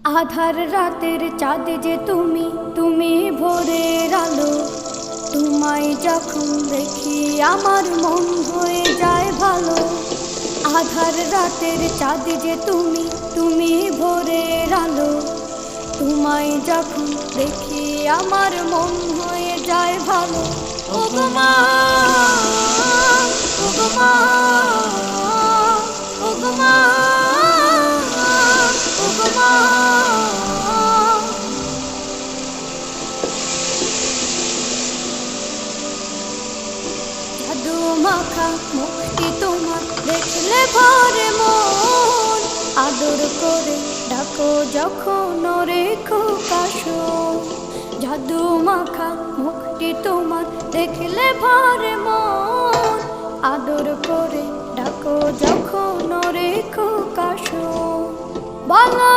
আধার রাতের চাঁদ যে তুমি, তুমি ভোরের আলো। তোমায় যখন দেখি আমার মন হয়ে যায় ভালো। আধার রাতের চাঁদ যে তুমি, তুমি ভোরের আলো। তোমায় যখন দেখি আমার মন হয়ে যায় ভালো। ও গো মা, ও গো মা, ও গো মা, ও গো মা। জাদু মাখা মুখটি তোমার দেখলে ভরে মন। আদর করে ডাকো যখন রেখো কাশো। জাদু মাখা মুখটি তোমার দেখলে ভরে মন। আদর করে ডাকো যখন রেখো কাশো। বলো